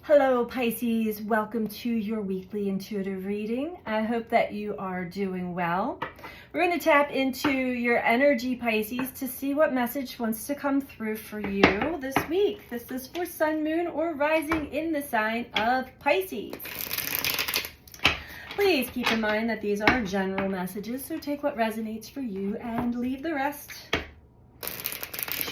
Hello Pisces, welcome to your weekly intuitive reading. I hope that you are doing well. We're going to tap into your energy, Pisces, to see what message wants to come through for you this week. This is for Sun, Moon, or Rising in the sign of Pisces. Please keep in mind that these are general messages, so take what resonates for you and leave the rest.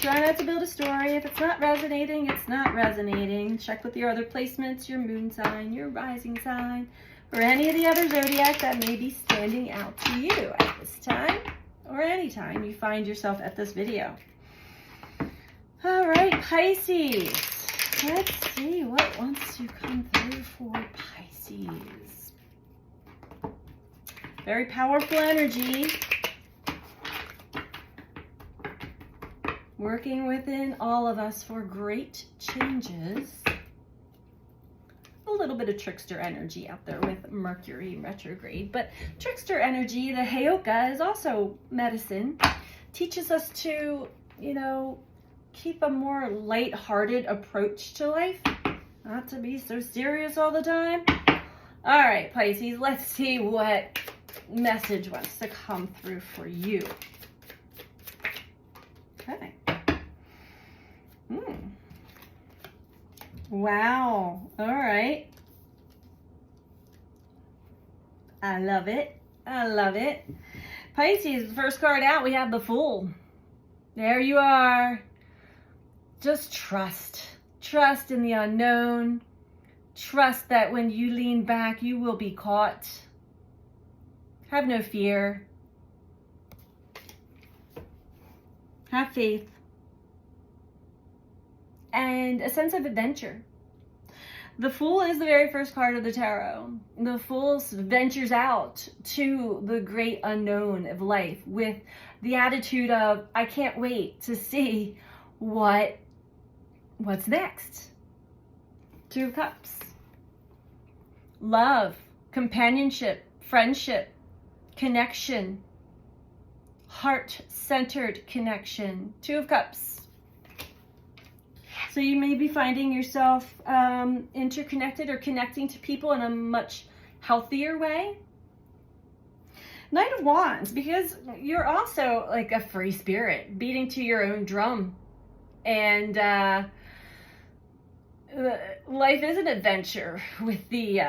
Try not to build a story. If it's not resonating, it's not resonating. Check with your other placements, your moon sign, your rising sign, or any of the other zodiac that may be standing out to you at this time or any time you find yourself at this video. All right, Pisces. Let's see what wants to come through for Pisces. Very powerful energy. Working within all of us for great changes. A little bit of trickster energy out there with Mercury retrograde, but trickster energy, the Heyoka, is also medicine. Teaches us to, keep a more light-hearted approach to life. Not to be so serious all the time. All right, Pisces, let's see what message wants to come through for you. Okay. Wow. All right. I love it. I love it. Pisces, the first card out, we have the Fool. There you are. Just trust. Trust in the unknown. Trust that when you lean back, you will be caught. Have no fear. Have faith. And a sense of adventure. The Fool is the very first card of the tarot. The Fool ventures out to the great unknown of life with the attitude of, I can't wait to see what's next. Two of Cups. Love, companionship, friendship, connection, heart-centered connection. Two of Cups. So you may be finding yourself interconnected or connecting to people in a much healthier way. Knight of Wands, because you're also like a free spirit, beating to your own drum. And life is an adventure with the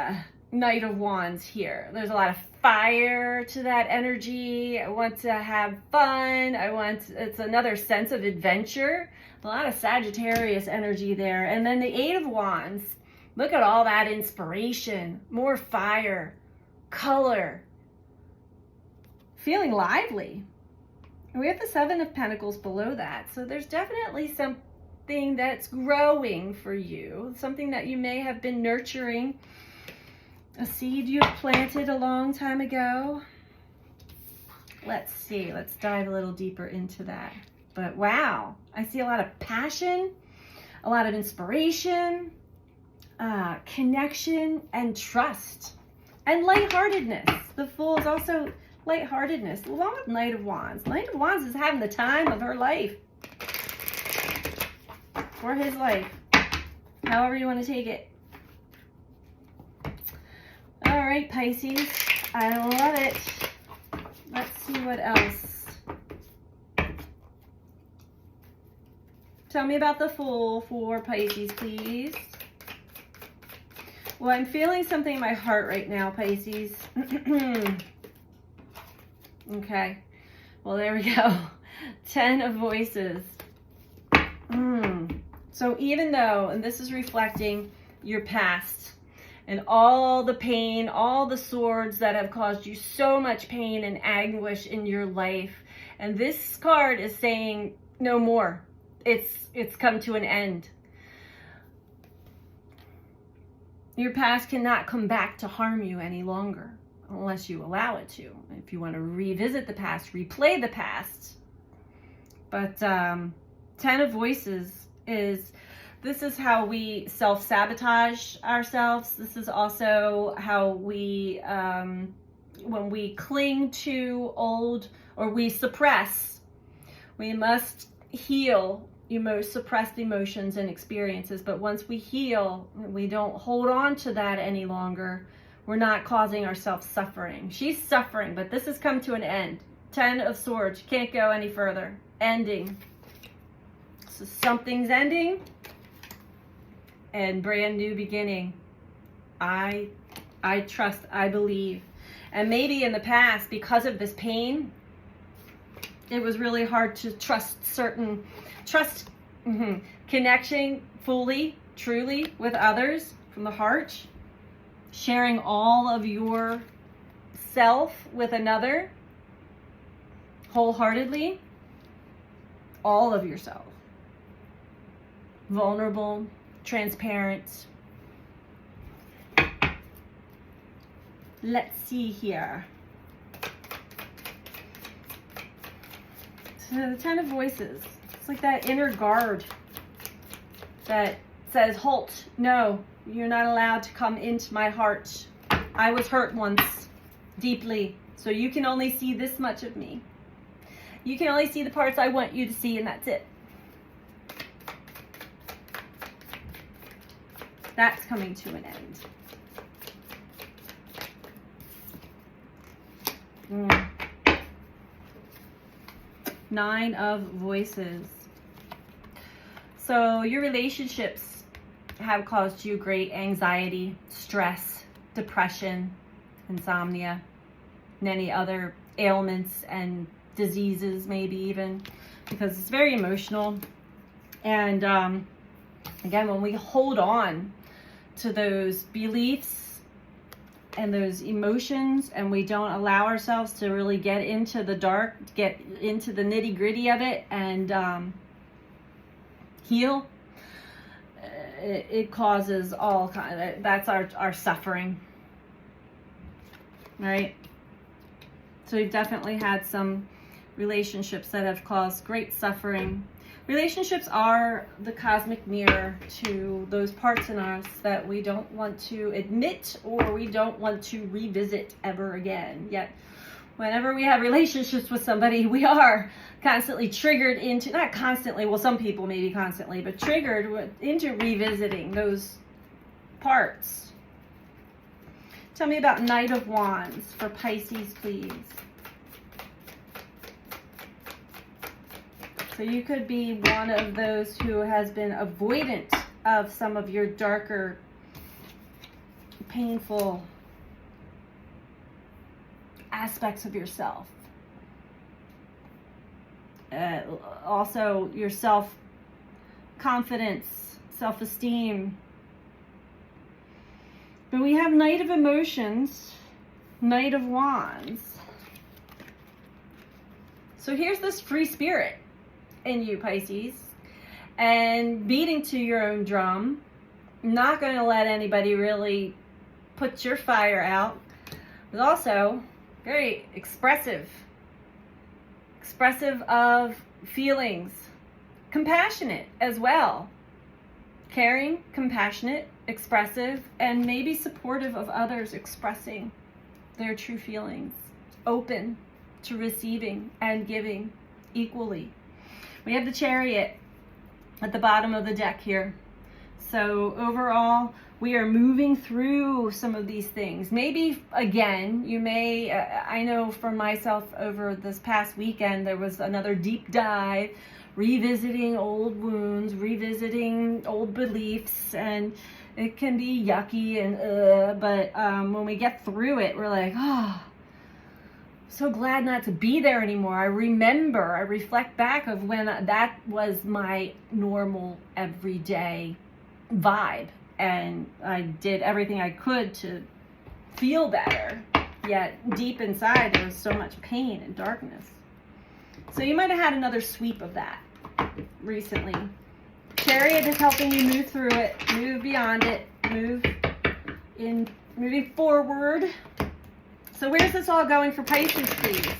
Knight of Wands here. There's a lot of fire to that energy. I want to have fun. It's another sense of adventure. A lot of Sagittarius energy there. And then the Eight of Wands. Look at all that inspiration. More fire, color, feeling lively. And we have the Seven of Pentacles below that. So there's definitely something that's growing for you. Something that you may have been nurturing. A seed you planted a long time ago. Let's see. Let's dive a little deeper into that. But wow, I see a lot of passion, a lot of inspiration, connection, and trust, and lightheartedness. The Fool is also lightheartedness, along with Knight of Wands. Knight of Wands is having the time of her life, or his life, however you want to take it. All right, Pisces, I love it. Let's see what else. Tell me about the Fool for Pisces, please. Well, I'm feeling something in my heart right now, Pisces. Okay. Well, there we go. 10 of Voices. So even though, and this is reflecting your past and all the pain, all the swords that have caused you so much pain and anguish in your life, and this card is saying no more. It's come to an end. Your past cannot come back to harm you any longer unless you allow it to. If you want to revisit the past, replay the past. But 10 of Voices is, this is how we self-sabotage ourselves. This is also how we, when we cling to old or we suppress, we must heal suppressed emotions and experiences. But once we heal, we don't hold on to that any longer. We're not causing ourselves suffering. She's suffering, but this has come to an end. 10 of Swords. You can't go any further. Ending. So something's ending and brand new beginning. I trust, I believe. And maybe in the past, because of this pain, it was really hard to trust connecting fully, truly with others from the heart, sharing all of your self with another wholeheartedly, all of yourself, vulnerable, transparent. Let's see here. So the 10 of Voices. It's like that inner guard that says, halt, no, you're not allowed to come into my heart. I was hurt once, deeply, so you can only see this much of me. You can only see the parts I want you to see, and that's it. That's coming to an end. 9 of Voices. So your relationships have caused you great anxiety, stress, depression, insomnia, and any other ailments and diseases, maybe even, because it's very emotional. And again, when we hold on to those beliefs and those emotions, and we don't allow ourselves to really get into the dark, get into the nitty gritty of it, and heal, it causes all kind of, that's our suffering, right? So we've definitely had some relationships that have caused great suffering. Relationships are the cosmic mirror to those parts in us that we don't want to admit or we don't want to revisit ever again. Yet, whenever we have relationships with somebody, we are constantly triggered into, not constantly, well, some people maybe constantly, but triggered into revisiting those parts. Tell me about Knight of Wands for Pisces, please. So you could be one of those who has been avoidant of some of your darker, painful aspects of yourself. Also your self-confidence, self-esteem. But we have Knight of Emotions, Knight of Wands. So here's this free spirit in you, Pisces, and beating to your own drum, not going to let anybody really put your fire out, but also very expressive of feelings, compassionate as well, caring, compassionate, expressive, and maybe supportive of others expressing their true feelings, open to receiving and giving equally. We have the Chariot at the bottom of the deck here. So overall, we are moving through some of these things. Maybe, again, you may, I know for myself over this past weekend, there was another deep dive, revisiting old wounds, revisiting old beliefs, and it can be yucky, and but when we get through it, we're like, oh, so glad not to be there anymore. I reflect back of when that was my normal everyday vibe, and I did everything I could to feel better, yet deep inside there was so much pain and darkness. So you might have had another sweep of that recently. Chariot is helping you move through it, move beyond it, moving forward. So where's this all going for Pisces, please?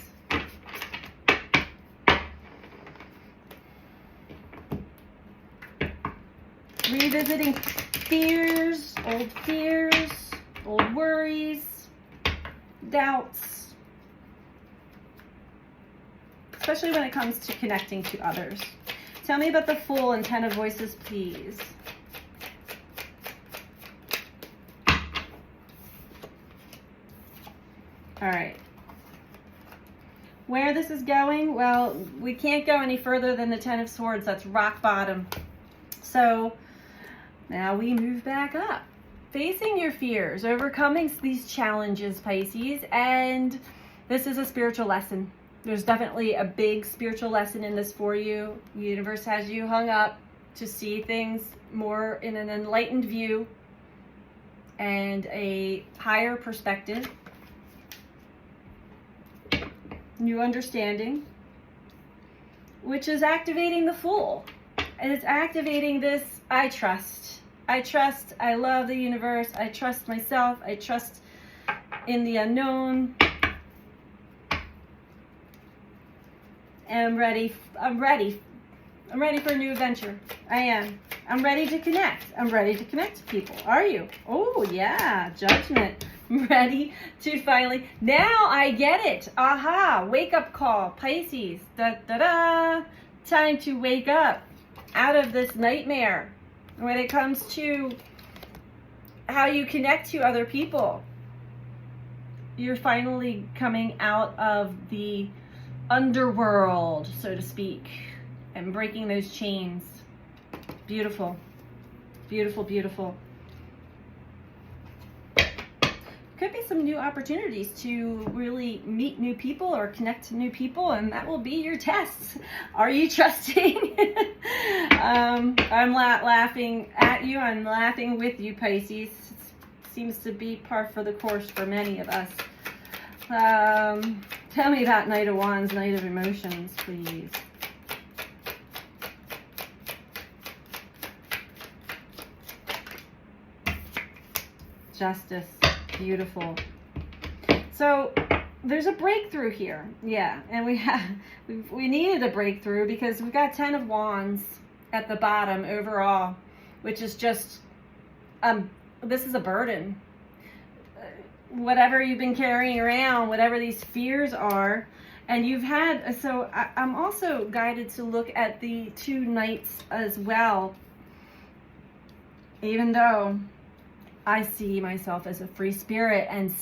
Revisiting fears, old worries, doubts, especially when it comes to connecting to others. Tell me about the Fool and Ten of Voices, please. All right. Where this is going, well, we can't go any further than the Ten of Swords. That's rock bottom. So now we move back up. Facing your fears, overcoming these challenges, Pisces, and this is a spiritual lesson. There's definitely a big spiritual lesson in this for you. The universe has you hung up to see things more in an enlightened view and a higher perspective. New understanding, which is activating the Fool. And it's activating this, I trust. I trust, I love the universe, I trust myself, I trust in the unknown. And I'm ready for a new adventure. I am. I'm ready to connect. I'm ready to connect to people. Are you? Oh yeah, Judgment. I'm ready to finally, now I get it. Aha, wake up call, Pisces. Da da da. Time to wake up out of this nightmare when it comes to how you connect to other people. You're finally coming out of the underworld, so to speak, and breaking those chains. Beautiful, beautiful, beautiful. Could be some new opportunities to really meet new people or connect to new people, and that will be your test. Are you trusting? I'm laughing at you. I'm laughing with you, Pisces. Seems to be par for the course for many of us. Tell me about Knight of Wands, Knight of Emotions, please. Justice. Beautiful. So there's a breakthrough here. Yeah, and we needed a breakthrough because we got 10 of Wands at the bottom overall, which is just this is a burden. Whatever you've been carrying around, whatever these fears are, and you've had, so I'm also guided to look at the 2 Knights as well, even though I see myself as a free spirit and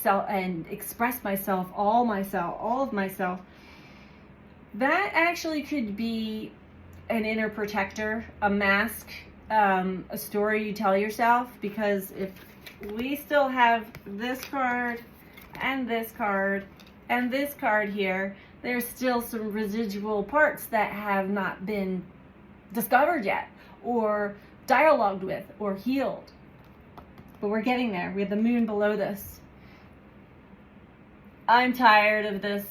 express myself, all of myself. That actually could be an inner protector, a mask, a story you tell yourself, because if we still have this card and this card and this card here, there's still some residual parts that have not been discovered yet or dialogued with or healed. But we're getting there. We have the moon below this. I'm tired of this.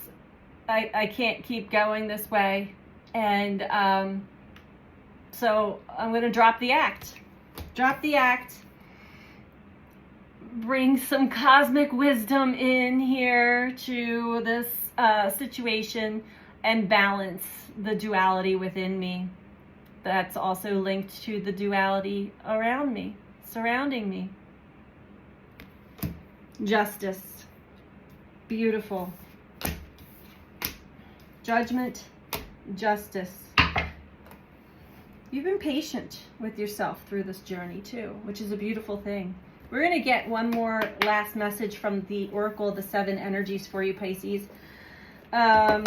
I can't keep going this way. And so I'm going to drop the act. Drop the act. Bring some cosmic wisdom in here to this situation and balance the duality within me. That's also linked to the duality around me, surrounding me. Justice. Beautiful. Judgment. Justice. You've been patient with yourself through this journey too, which is a beautiful thing. We're going to get one more last message from the Oracle, the 7 energies for you, Pisces. Some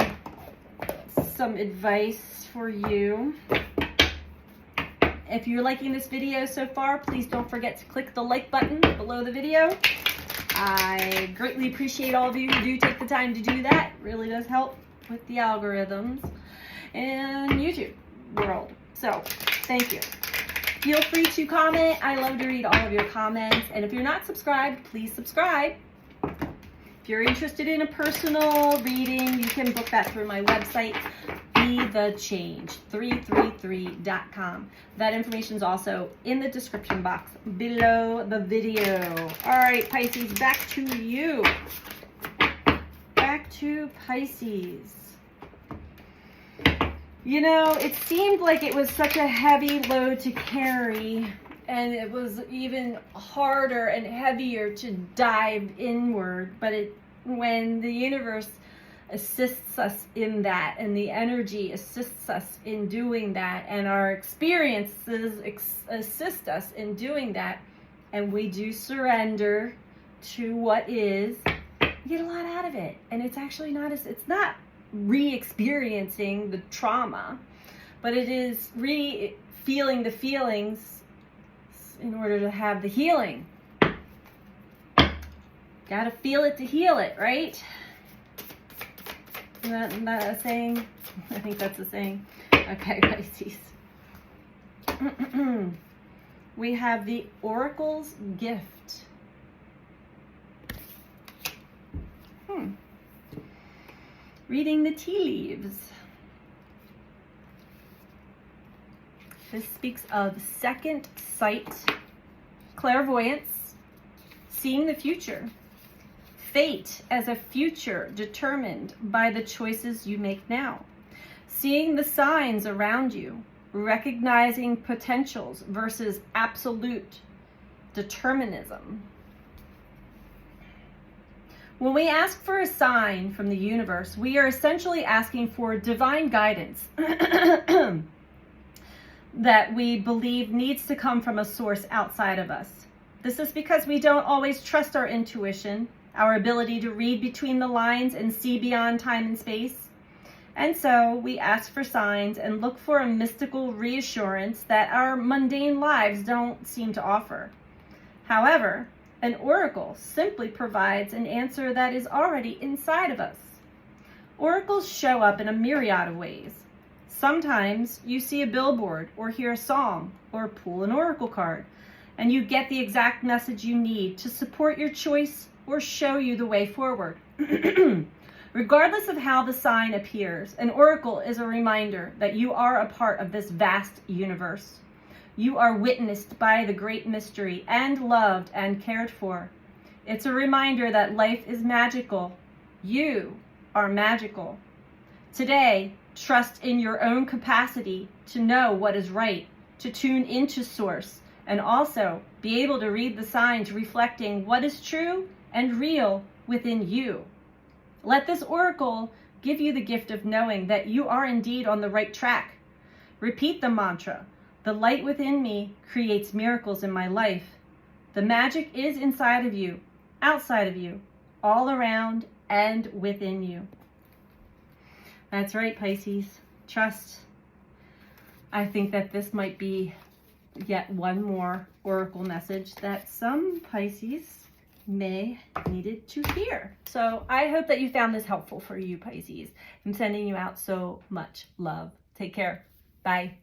advice for you. If you're liking this video so far, please don't forget to click the like button below the video. I greatly appreciate all of you who do take the time to do that. It really does help with the algorithms in YouTube world. So, thank you. Feel free to comment. I love to read all of your comments. And if you're not subscribed, please subscribe. If you're interested in a personal reading, you can book that through my website, BeTheChange333.com. That information is also in the description box below the video. All right, Pisces, back to you. Back to Pisces. You know, it seemed like it was such a heavy load to carry, and it was even harder and heavier to dive inward. But when the universe assists us in that, and the energy assists us in doing that, and our experiences assist us in doing that, and we do surrender to what is, you get a lot out of it. And it's actually not, it's not re-experiencing the trauma, but it is feeling the feelings in order to have the healing. Gotta feel it to heal it, right? Isn't that a saying? I think that's a saying. Okay, Pisces. We have the Oracle's Gift. Reading the tea leaves. This speaks of second sight, clairvoyance, seeing the future, fate as a future determined by the choices you make now, seeing the signs around you, recognizing potentials versus absolute determinism. When we ask for a sign from the universe, we are essentially asking for divine guidance that we believe needs to come from a source outside of us. This is because we don't always trust our intuition, our ability to read between the lines and see beyond time and space. And so we ask for signs and look for a mystical reassurance that our mundane lives don't seem to offer. However, an oracle simply provides an answer that is already inside of us. Oracles show up in a myriad of ways. Sometimes you see a billboard or hear a song or pull an oracle card, and you get the exact message you need to support your choice or show you the way forward. Regardless of how the sign appears, an oracle is a reminder that you are a part of this vast universe. You are witnessed by the great mystery and loved and cared for. It's a reminder that life is magical. You are magical. Today, trust in your own capacity to know what is right, to tune into source, and also be able to read the signs reflecting what is true and real within you. Let this oracle give you the gift of knowing that you are indeed on the right track. Repeat the mantra. The light within me creates miracles in my life. The magic is inside of you, outside of you, all around and within you. That's right, Pisces. Trust. I think that this might be yet one more oracle message that some Pisces may needed to hear. So I hope that you found this helpful for you, Pisces. I'm sending you out so much love. Take care. Bye.